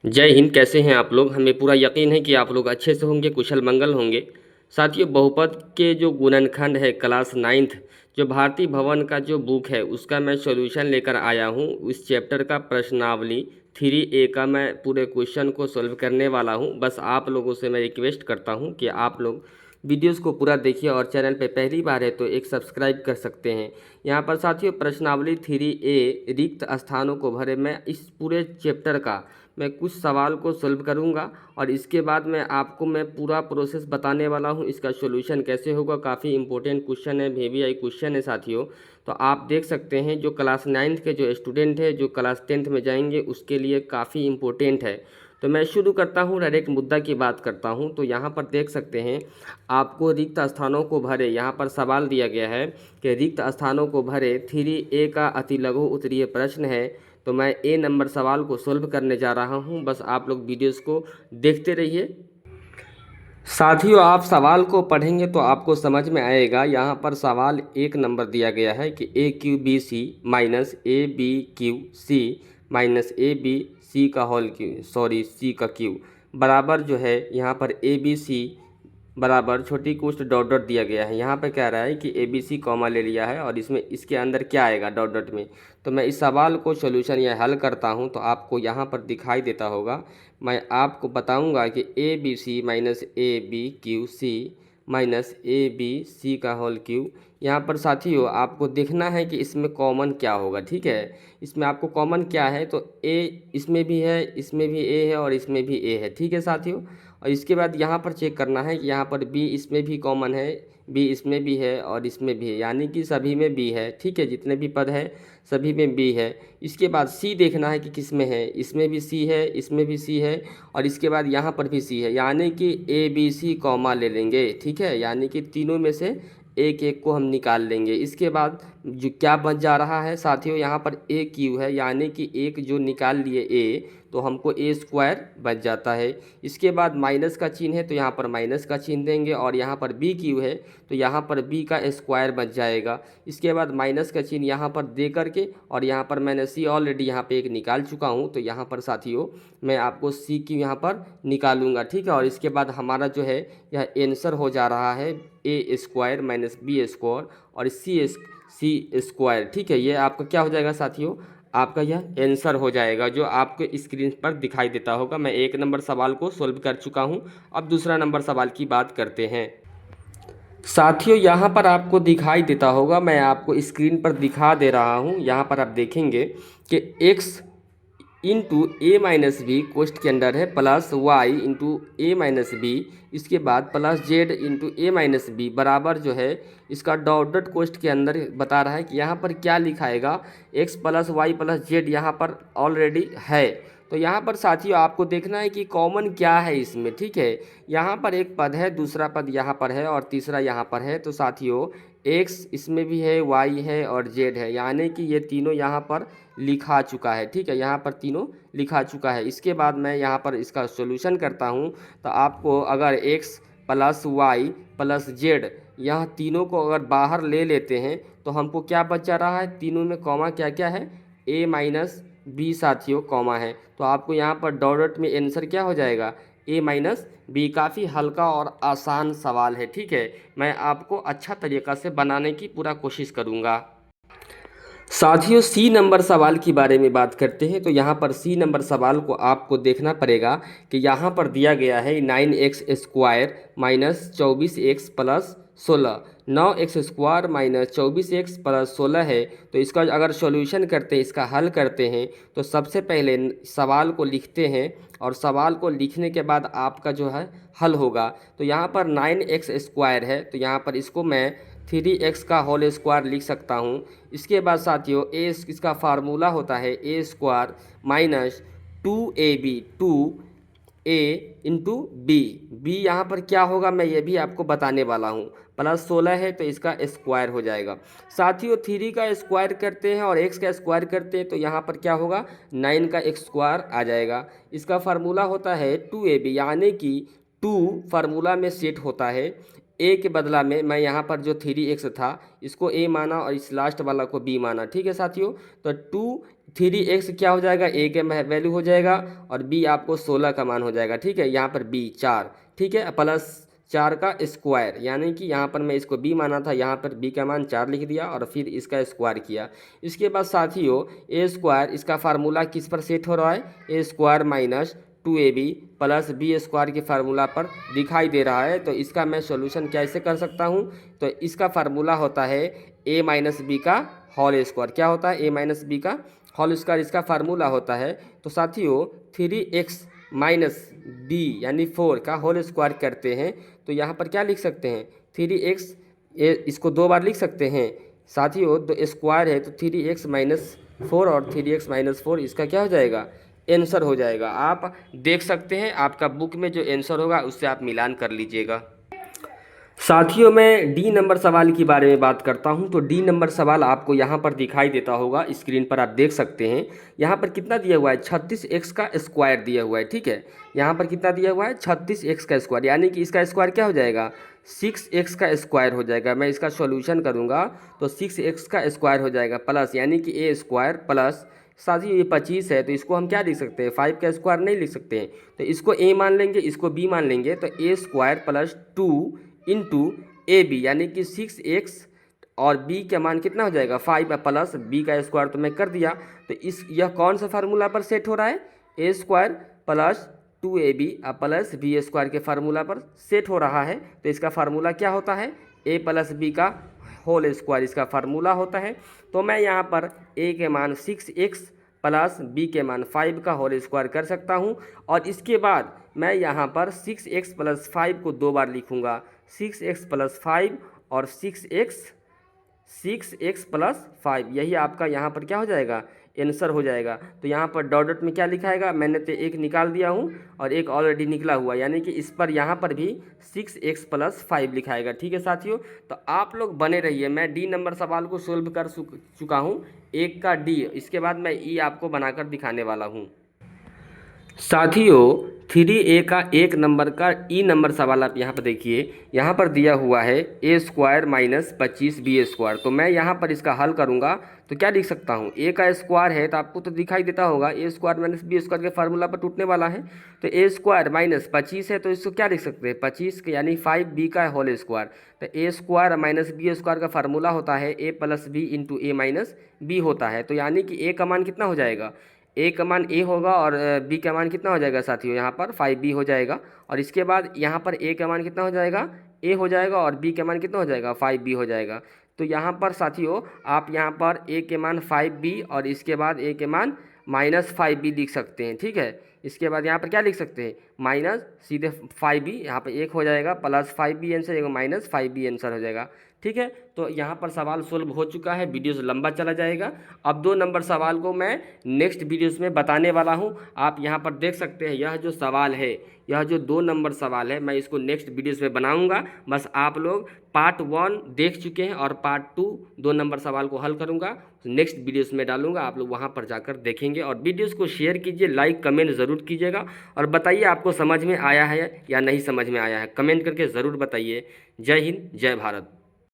जय हिंद। कैसे हैं आप लोग? हमें पूरा यकीन है कि आप लोग अच्छे से होंगे, कुशल मंगल होंगे। साथियों, बहुपद के जो गुणनखंड है क्लास नाइन्थ, जो भारती भवन का जो बुक है उसका मैं सॉल्यूशन लेकर आया हूँ। उस चैप्टर का प्रश्नावली 3A का मैं पूरे क्वेश्चन को सॉल्व करने वाला हूँ। बस आप लोगों से मैं रिक्वेस्ट करता हूँ कि आप लोग वीडियोस को पूरा देखिए और चैनल पे पहली बार है तो एक सब्सक्राइब कर सकते हैं। यहाँ पर साथियों प्रश्नावली 3A रिक्त स्थानों को भरे, मैं इस पूरे चैप्टर का मैं कुछ सवाल को सॉल्व करूंगा और इसके बाद मैं पूरा प्रोसेस बताने वाला हूं। इसका सॉल्यूशन कैसे होगा, काफ़ी इंपॉर्टेंट क्वेश्चन है, VVI क्वेश्चन है साथियों। तो आप देख सकते हैं जो क्लास नाइन्थ के जो स्टूडेंट है, जो क्लास टेंथ में जाएंगे उसके लिए काफ़ी इंपॉर्टेंट है। तो मैं शुरू करता हूं, डायरेक्ट मुद्दा की बात करता हूं। तो यहाँ पर देख सकते हैं आपको रिक्त स्थानों को भरे, यहाँ पर सवाल दिया गया है कि रिक्त स्थानों को भरे 3A का अति लघु उत्तरीय प्रश्न है। तो मैं ए नंबर सवाल को सॉल्व करने जा रहा हूं। बस आप लोग वीडियोस को देखते रहिए। साथियों, आप सवाल को पढ़ेंगे तो आपको समझ में आएगा। यहाँ पर सवाल एक नंबर दिया गया है कि AQBC minus ABQC minus ABC का होल क्यू, सॉरी C का क्यू, बराबर जो है यहाँ पर ABC बराबर छोटी कोष्ठ डॉट डॉट दिया गया है। यहाँ पे कह रहा है कि ABC कॉमा ले लिया है और इसमें इसके अंदर क्या आएगा डॉट डॉट में। तो मैं इस सवाल को सॉल्यूशन या हल करता हूँ तो आपको यहाँ पर दिखाई देता होगा। मैं आपको बताऊँगा कि ABC minus ABQC minus ABC का होल क्यू। यहाँ पर साथियों आपको देखना है कि इसमें कॉमन क्या होगा। ठीक है, इसमें आपको कॉमन क्या है तो A इसमें भी है, इसमें भी A है और इसमें भी A है। ठीक है साथियों, और इसके बाद यहाँ पर चेक करना है कि यहाँ पर बी इसमें भी कॉमन है, बी इसमें भी है और इसमें भी है, यानी कि सभी में बी है। ठीक है, जितने भी पद है सभी में बी है। इसके बाद सी देखना है कि किस में है, इसमें भी सी है, इसमें भी सी है और इसके बाद यहाँ पर भी सी है, यानी कि ABC कॉमा ले लेंगे। ठीक है, यानी कि तीनों में से एक एक को हम निकाल लेंगे। इसके बाद जो क्या बच जा रहा है साथियों, यहाँ पर AQ है, यानी कि एक जो निकाल लिए A तो हमको A स्क्वायर बच जाता है। इसके बाद माइनस का चिन्ह है तो यहाँ पर माइनस का चिन्ह देंगे और यहाँ पर BQ है तो यहाँ पर B का स्क्वायर बच जाएगा। इसके बाद माइनस का चिन्ह यहाँ पर दे करके और यहाँ पर मैंने C ऑलरेडी यहाँ पे एक निकाल चुका हूँ। तो यहाँ पर साथियों मैं आपको CQ यहाँ पर निकालूंगा। ठीक है, और इसके बाद हमारा जो है यह आंसर हो जा रहा है A square minus B square और C स्क्वायर। ठीक है, ये आपका क्या हो जाएगा साथियों, आपका यह आंसर हो जाएगा जो आपको स्क्रीन पर दिखाई देता होगा। मैं एक नंबर सवाल को सॉल्व कर चुका हूं। अब दूसरा नंबर सवाल की बात करते हैं। साथियों, यहाँ पर आपको दिखाई देता होगा, मैं आपको स्क्रीन पर दिखा दे रहा हूँ। यहाँ पर आप देखेंगे कि x into A minus B कोष्ठ के अंदर है plus Y into A minus B, इसके बाद plus Z into A minus B बराबर जो है इसका डॉट डॉट कोष्ठ के अंदर बता रहा है कि यहाँ पर क्या लिखाएगा, X plus Y plus Z यहाँ पर ऑलरेडी है। तो यहाँ पर साथियों आपको देखना है कि कॉमन क्या है इसमें। ठीक है, यहाँ पर एक पद है, दूसरा पद यहाँ पर है और तीसरा यहाँ पर है। तो साथियों एक्स इसमें भी है, वाई है और जेड है, यानी कि ये तीनों यहाँ पर लिखा चुका है। ठीक है, यहाँ पर तीनों लिखा चुका है। इसके बाद मैं यहाँ पर इसका सॉल्यूशन करता हूँ तो आपको अगर X plus Y plus Z यह तीनों को अगर बाहर ले लेते हैं तो हमको क्या बचा रहा है, तीनों में कॉमा क्या क्या है, A माइनस बी साथियों कॉमा है। तो आपको यहाँ पर डॉट डॉट में आंसर क्या हो जाएगा, A माइनस बी। काफ़ी हल्का और आसान सवाल है। ठीक है, मैं आपको अच्छा तरीक़ा से बनाने की पूरा कोशिश करूँगा। साथियों, सी नंबर सवाल के बारे में बात करते हैं। तो यहाँ पर सी नंबर सवाल को आपको देखना पड़ेगा कि यहाँ पर दिया गया है 9x square minus 24x plus 16, 9x square minus 24x plus 16 है। तो इसका अगर सॉल्यूशन करते हैं, इसका हल करते हैं तो सबसे पहले सवाल को लिखते हैं और सवाल को लिखने के बाद आपका जो है हल होगा। तो यहाँ पर 9x स्क्वायर है तो यहाँ पर इसको मैं 3x का होल स्क्वायर लिख सकता हूँ। इसके बाद साथियों इसका फार्मूला होता है A square minus 2ab, 2a into B. B यहाँ पर क्या होगा मैं ये भी आपको बताने वाला हूँ। प्लस 16 है तो इसका स्क्वायर हो जाएगा। साथियों 3 का स्क्वायर करते हैं और x का स्क्वायर करते हैं तो यहाँ पर क्या होगा, 9 का स्क्वायर आ जाएगा। इसका फार्मूला होता है 2ab, यानी कि 2 फार्मूला में सेट होता है ए के बदला में मैं यहाँ पर जो 3x था इसको a माना और इस लास्ट वाला को b माना। ठीक है साथियों, तो 3x क्या हो जाएगा, a के वैल्यू हो जाएगा और b आपको 16 का मान हो जाएगा। ठीक है, यहाँ पर b 4, ठीक है, प्लस 4 का स्क्वायर, यानी कि यहाँ पर मैं इसको b माना था, यहाँ पर b का मान 4 लिख दिया और फिर इसका स्क्वायर किया। इसके बाद साथियों a स्क्वायर, इसका फार्मूला किस पर सेट हो रहा है, a square minus 2ab plus B square के फार्मूला पर दिखाई दे रहा है। तो इसका मैं सॉल्यूशन कैसे कर सकता हूँ, तो इसका फार्मूला होता है a माइनस बी का होल स्क्वायर। क्या होता है, a माइनस बी का होल स्क्वायर इसका फार्मूला होता है। तो साथियों 3x माइनस बी यानी 4 का होल स्क्वायर करते हैं तो यहाँ पर क्या लिख सकते हैं, 3x, इसको 2 बार लिख सकते हैं साथियों, तो स्क्वायर है तो 3x माइनस 4 और 3x माइनस 4 इसका क्या हो जाएगा, आंसर हो जाएगा। आप देख सकते हैं आपका बुक में जो आंसर होगा उससे आप मिलान कर लीजिएगा। साथियों मैं डी नंबर सवाल के बारे में बात करता हूं, तो डी नंबर सवाल आपको यहां पर दिखाई देता होगा, स्क्रीन पर आप देख सकते हैं। यहां पर कितना दिया हुआ है, 36x का स्क्वायर दिया हुआ है। ठीक है, यहां पर कितना दिया हुआ है, 36x का स्क्वायर, यानी कि इसका स्क्वायर क्या हो जाएगा, 6x का स्क्वायर हो जाएगा। मैं इसका सॉल्यूशन करूंगा तो 6x का स्क्वायर हो जाएगा प्लस, यानी कि a स्क्वायर प्लस, साथियों ये 25 है तो इसको हम क्या लिख सकते हैं, 5 का स्क्वायर नहीं लिख सकते हैं, तो इसको a मान लेंगे, इसको b मान लेंगे, तो a square plus 2 into A B, यानी कि 6x और b का मान कितना हो जाएगा, 5 प्लस b का स्क्वायर तो मैं कर दिया। तो यह कौन सा फार्मूला पर सेट हो रहा है, a square plus 2ab plus b square के फार्मूला पर सेट हो रहा है। तो इसका फार्मूला क्या होता है, a प्लस b का होल स्क्वायर इसका फार्मूला होता है। तो मैं यहाँ पर a के मान 6x प्लस b के मान 5 का होल स्क्वायर कर सकता हूँ और इसके बाद मैं यहाँ पर 6x प्लस 5 को 2 बार लिखूँगा, 6x प्लस 5 और 6x प्लस 5, यही आपका यहाँ पर क्या हो जाएगा, आंसर हो जाएगा। तो यहाँ पर डॉट डॉट में क्या लिखाएगा, मैंने तो एक निकाल दिया हूँ और एक ऑलरेडी निकला हुआ, यानी कि इस पर यहाँ पर भी 6x प्लस 5 लिखाएगा। ठीक है साथियों, तो आप लोग बने रहिए, मैं डी नंबर सवाल को सोल्व कर चुका हूँ, एक का डी, इसके बाद मैं ई आपको बनाकर दिखाने वाला हूँ। साथियों 3a का 1 नंबर का ई नंबर सवाल आप यहाँ पर देखिए, यहाँ पर दिया हुआ है a square minus 25b square. तो मैं यहाँ पर इसका हल करूँगा तो क्या लिख सकता हूँ, a का स्क्वायर है तो आपको तो दिखाई देता होगा, a square minus b square के फार्मूला पर टूटने वाला है। तो a स्क्वायर माइनस 25 है तो इसको क्या लिख सकते हैं, 25 यानी 5b का होल स्क्वायर। तो a square minus b square का फार्मूला होता है a plus B into A minus B होता है। तो यानी कि a का मान कितना हो जाएगा, a का मान a होगा और b का मान कितना हो जाएगा साथियों, यहाँ पर 5b हो जाएगा और इसके बाद यहाँ पर a का मान कितना हो जाएगा, a हो जाएगा और b का मान कितना हो जाएगा, 5b हो जाएगा। तो यहाँ पर साथियों आप यहाँ पर a के मान 5b और इसके बाद a के मान माइनस 5b लिख सकते हैं। ठीक है, इसके बाद यहाँ पर क्या लिख सकते हैं, माइनस सीधे 5b, यहाँ पर 1 हो जाएगा प्लस 5b आंसर, एक माइनस 5b आंसर हो जाएगा। ठीक है, तो यहाँ पर सवाल सोल्व हो चुका है, वीडियो लंबा चला जाएगा। अब 2 नंबर सवाल को मैं नेक्स्ट वीडियोस में बताने वाला हूँ। आप यहाँ पर देख सकते हैं यह जो सवाल है, यह जो 2 नंबर सवाल है, मैं इसको नेक्स्ट वीडियोस में बनाऊँगा। बस आप लोग पार्ट 1 देख चुके हैं और पार्ट 2 2 नंबर सवाल को हल करूँगा, नेक्स्ट वीडियोस में डालूंगा, आप लोग वहाँ पर जाकर देखेंगे। और वीडियोस को शेयर कीजिए, लाइक कमेंट ज़रूर कीजिएगा और बताइए आपको समझ में आया है या नहीं समझ में आया है, कमेंट करके ज़रूर बताइए। जय हिंद, जय भारत।